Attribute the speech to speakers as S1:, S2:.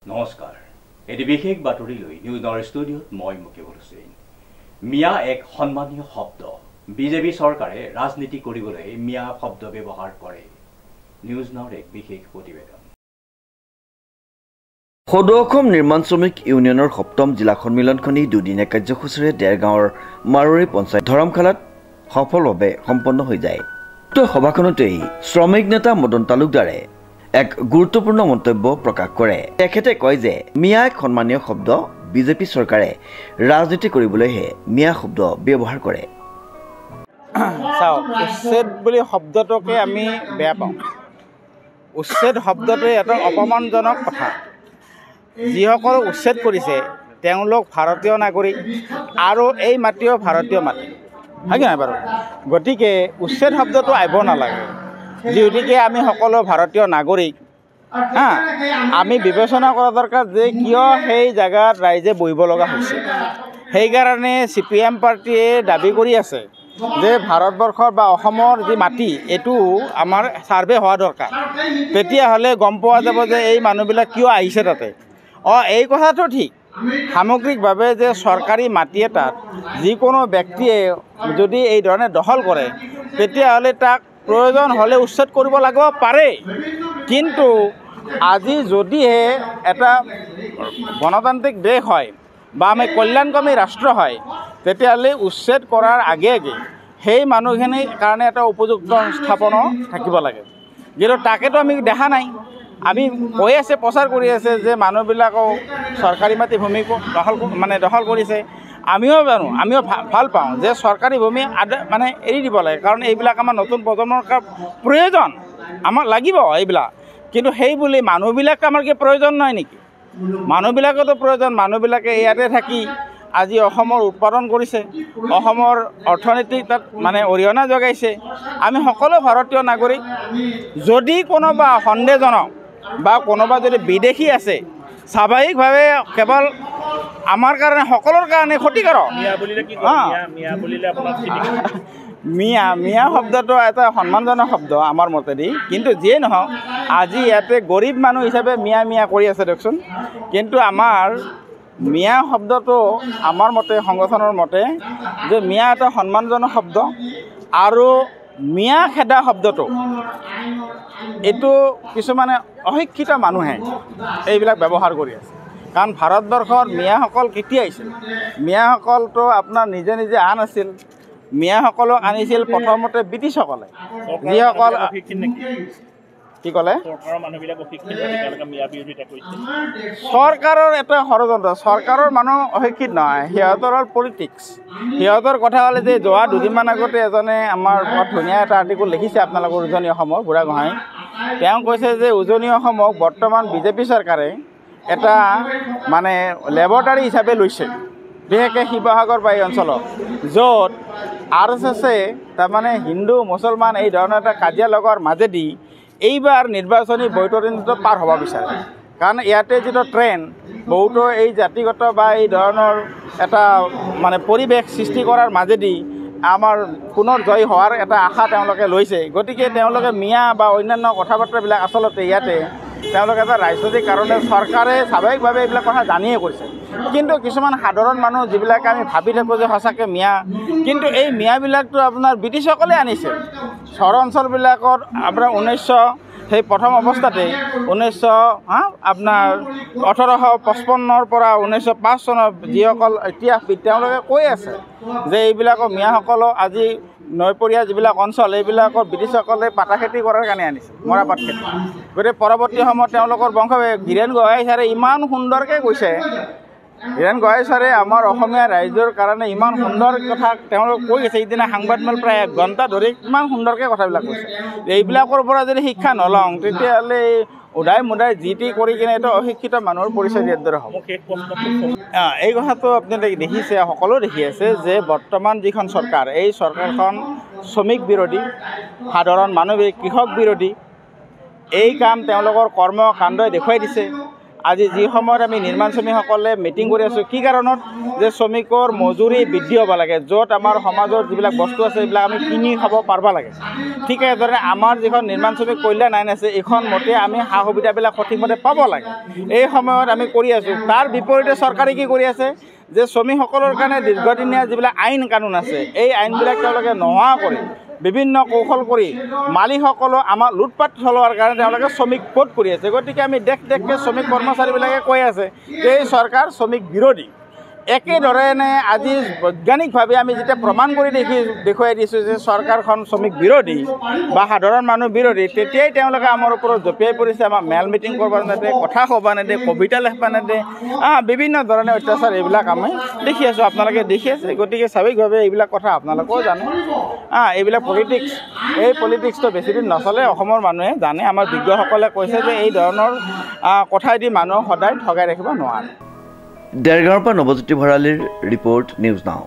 S1: নমস্কাৰ এটি বিশেষ বাতৰি লৈ নিউজৰ ষ্টুডিঅ'ত মই মুকিবুল হুছেইন মিয়া এক সন্মানীয় শব্দ বিজেপি চৰকাৰে ৰাজনীতি কৰিবলৈ মিয়া শব্দ ব্যৱহাৰ কৰে নিউজৰ এক বিশেষ প্ৰতিবেদন
S2: সদৌ অসম নিৰ্মাণ শ্ৰমিক ইউনিয়নৰ সপ্তম জিলা সন্মিলনখনি দুদিনীয়া কাৰ্যসূচীৰে দেৰগাঁৱৰ মাৰুৰী পঞ্চায়ত ধৰমশালাত সফলভাৱে সম্পন্ন হৈ যায় সভাখনতেই শ্ৰমিক নেতা মদন তালুকদাৰে এক গুৰুত্বপূৰ্ণ মন্তব্য প্ৰকাশ কৰে তেখেতে কয় যে মিয়া এক সন্মানীয় শব্দ বিজেপি চৰকাৰে ৰাজনীতি কৰিবলৈহে মিয়া শব্দ ব্যৱহাৰ কৰে
S3: উচ্ছেদ বুলি শব্দটোকে আমি বেয়া পাওঁ উচ্ছেদ শব্দটো এটা অপমানজনক কথা যিসকল উচ্ছেদ কৰিছে তেওঁলোক ভাৰতীয় নাগৰিক আৰু এই মাটিও ভাৰতীয় মাটি হয় কি নহয় বাৰু গতিকে উচ্ছেদ শব্দটো আহিব নালাগে যিহেতুকে আমি সকলো ভাৰতীয় নাগৰিক আমি বিবেচনা কৰা দৰকাৰ যে কিয় সেই জেগাত ৰাইজে বহিব লগা হৈছে সেইকাৰণে CPM পাৰ্টীয়ে দাবী কৰি আছে যে ভাৰতবৰ্ষৰ বা অসমৰ যি মাটি এইটো আমাৰ ছাৰ্ভে হোৱা দৰকাৰ তেতিয়াহ'লে গম পোৱা যাব যে এই মানুহবিলাক কিয় আহিছে তাতে এই কথাটো ঠিক সামগ্ৰিকভাৱে যে চৰকাৰী মাটি এটাত যিকোনো ব্যক্তিয়ে যদি এই ধৰণে দখল কৰে তেতিয়াহ'লে তাক প্ৰয়োজন হ'লে উচ্ছেদ কৰিব লাগিব পাৰে কিন্তু আজি যদিহে এটা গণতান্ত্ৰিক দেশ হয় বা আমি কল্যাণকামী ৰাষ্ট্ৰ হয় তেতিয়াহ'লে উচ্ছেদ কৰাৰ আগে সেই মানুহখিনিৰ কাৰণে এটা উপযুক্ত স্থাপনো থাকিব লাগে কিন্তু তাকেতো আমি দেখা নাই আমি কৈ আছে প্ৰচাৰ কৰি আছে যে মানুহবিলাকক চৰকাৰী মাটি ভূমি দখল কৰিছে আমিও জানো আমিও ভাল পাওঁ যে চৰকাৰী ভূমি মানে এৰি দিব লাগে কাৰণ এইবিলাক আমাৰ নতুন প্ৰজন্মৰ প্ৰয়োজন আমাক লাগিব এইবিলাক কিন্তু সেই বুলি মানুহবিলাক আমাৰ কি প্ৰয়োজন নহয় নেকি মানুহবিলাকতো প্ৰয়োজন মানুহবিলাকে ইয়াতে থাকি আজি অসমৰ উৎপাদন কৰিছে অসমৰ অৰ্থনীতিক তাত মানে অৰিহণা যোগাইছে আমি সকলো ভাৰতীয় নাগৰিক যদি কোনোবা সন্দেহজনক বা কোনোবা যদি বিদেশী আছে স্বাভাৱিকভাৱে কেৱল আমাৰ কাৰণে সকলোৰ কাৰণে ক্ষতিকাৰক মিয়া শব্দটো এটা সন্মানজনক শব্দ আমাৰ মতেদি কিন্তু যিয়ে নহওক আজি ইয়াতে গৰীব মানুহ হিচাপে মিয়া কৰি আছে দিয়কচোন কিন্তু আমাৰ মিয়া শব্দটো আমাৰ মতে সংগঠনৰ মতে যে মিয়া এটা সন্মানজনক শব্দ আৰু মিয়া খেদা শব্দটো এইটো কিছুমানে অশিক্ষিত মানুহে এইবিলাক ব্যৱহাৰ কৰি আছে কাৰণ ভাৰতবৰ্ষৰ মিয়াসকল কেতিয়া আহিছিল মিয়াসকলতো আপোনাৰ নিজে আন আছিল মিয়াসকলক আনিছিল প্ৰথমতে ব্ৰিটিছসকলে যিসকল কি ক'লে চৰকাৰৰ এটা ষড়যন্ত্ৰ চৰকাৰৰ মানুহ অশিক্ষিত নহয় সিহঁতৰ পলিটিক্স সিহঁতৰ কথা হ'লে যে যোৱা দুদিনমান আগতে এজনে আমাৰ বৰ ধুনীয়া এটা আৰ্টিকল লিখিছে আপোনালোকৰ উজনি অসমৰ বুঢ়াগোহাঁই তেওঁ কৈছে যে উজনি অসমক বৰ্তমান বিজেপি চৰকাৰে এটা মানে লেবৰেটৰী হিচাপে লৈছে বিশেষকৈ শিৱসাগৰ বা এই অঞ্চলত য'ত RSSে তাৰমানে হিন্দু মুছলমান এই ধৰণৰ এটা কাজিয়া লগাৰ মাজেদি এইবাৰ নিৰ্বাচনী বৈতৰণিটো পাৰ হ'ব বিচাৰে কাৰণ ইয়াতে যিটো ট্ৰেণ্ড বহুতো এই জাতিগত বা এই ধৰণৰ এটা মানে পৰিৱেশ সৃষ্টি কৰাৰ মাজেদি আমাৰ পুনৰ জয় হোৱাৰ এটা আশা তেওঁলোকে লৈছে গতিকে তেওঁলোকে মিয়া বা অন্যান্য কথা বাৰ্তাবিলাক আচলতে ইয়াতে তেওঁলোকে এটা ৰাজনৈতিক কাৰণে চৰকাৰে স্বাভাৱিকভাৱে এইবিলাক কথা জানিয়ে কৰিছে কিন্তু কিছুমান সাধাৰণ মানুহ যিবিলাক আমি ভাবি থাকোঁ যে সঁচাকৈ মিয়া কিন্তু এই মিয়াবিলাকতো আপোনাৰ ব্ৰিটিছসকলে আনিছে চহৰ অঞ্চলবিলাকত আপোনাৰ 1900 সেই প্ৰথম অৱস্থাতে 1855 পৰা 1905 চনৰ যিসকল ইতিহাসবিদ তেওঁলোকে কৈ আছে যে এইবিলাকৰ মিয়াসকলক আজি নৈপৰীয়া যিবিলাক অঞ্চল এইবিলাকৰ ব্ৰিটিছসকলে পাতা খেতি কৰাৰ কাৰণে আনিছে মৰাপাট খেতি গতিকে পৰৱৰ্তী সময়ত তেওঁলোকৰ বংশ হীৰেণ গোহাঁই ছাৰে ইমান সুন্দৰকৈ কৈছে হীৰেণ গোহাঁই ছাৰে আমাৰ অসমীয়া ৰাইজৰ কাৰণে ইমান সুন্দৰ কথা তেওঁলোকে কৈ আছে সিদিনা সাংবাদমেল প্ৰায় 1 ঘণ্টা ধৰি ইমান সুন্দৰকৈ কথাবিলাক কৈছে এইবিলাকৰ পৰা যদি শিক্ষা নলওঁ তেতিয়াহ'লে উদাই মুদাই যি টি কৰি কিনে এটা অশিক্ষিত মানুহৰ পৰিচয় দিয়াৰ দৰে হ'ব এই কথাটো আপোনালোকে দেখিছে সকলো দেখি আছে যে বৰ্তমান যিখন চৰকাৰ এই চৰকাৰখন শ্ৰমিক বিৰোধী সাধাৰণ মানুহ কৃষক বিৰোধী এই কাম তেওঁলোকৰ কৰ্ম কাণ্ডই দেখুৱাই দিছে আজি যি সময়ত আমি নিৰ্মাণ শ্ৰমিকসকলে মিটিং কৰি আছোঁ কি কাৰণত যে শ্ৰমিকৰ মজুৰি বৃদ্ধি হ'ব লাগে য'ত আমাৰ সমাজৰ যিবিলাক বস্তু আছে এইবিলাক আমি কিনি খাব পাৰিব লাগে ঠিক একেদৰে আমাৰ যিখন নিৰ্মাণ শ্ৰমিক কল্যাণ আইন আছে এইখন মতে আমি সা সুবিধাবিলাক সঠিকমতে পাব লাগে এই সময়ত আমি কৰি আছোঁ তাৰ বিপৰীতে চৰকাৰে কি কৰি আছে যে শ্ৰমিকসকলৰ কাৰণে দীৰ্ঘদিনীয়া যিবিলাক আইন কানুন আছে এই আইনবিলাক তেওঁলোকে নোহোৱা কৰি বিভিন্ন কৌশল কৰি মালিকসকলক আমাৰ লুটপাট চলোৱাৰ কাৰণে তেওঁলোকে শ্ৰমিক ভোট কৰি আছে গতিকে আমি দেশকে শ্ৰমিক কৰ্মচাৰীবিলাকে কৈ আছে যে এই চৰকাৰ শ্ৰমিক বিৰোধী একেধৰণে আজি বৈজ্ঞানিকভাৱে আমি যেতিয়া প্ৰমাণ কৰি দেখুৱাই দিছোঁ যে চৰকাৰখন শ্ৰমিক বিৰোধী বা সাধাৰণ মানুহ বিৰোধী তেতিয়াই তেওঁলোকে আমাৰ ওপৰত জঁপিয়াই পৰিছে আমাক মেল মিটিং কৰিব নেদে কথা ক'ব নেদে কবিতা লিখিব নেদে বিভিন্ন ধৰণে অত্যাচাৰ এইবিলাক আমি দেখি আছোঁ আপোনালোকে দেখি আছে গতিকে স্বাভাৱিকভাৱে এইবিলাক কথা আপোনালোকেও জানে এইবিলাক পলিটিক্স এই পলিটিক্সটো বেছিদিন নচলে অসমৰ মানুহে জানে আমাৰ বিজ্ঞসকলে কৈছে যে এই ধৰণৰ কথাইদি মানুহক সদায় ঠগাই ৰাখিব নোৱাৰে
S2: দেৰগাঁৱৰ পৰা নৱজ্যোতি ভৰালীৰ ৰিপৰ্ট নিউজ নাও।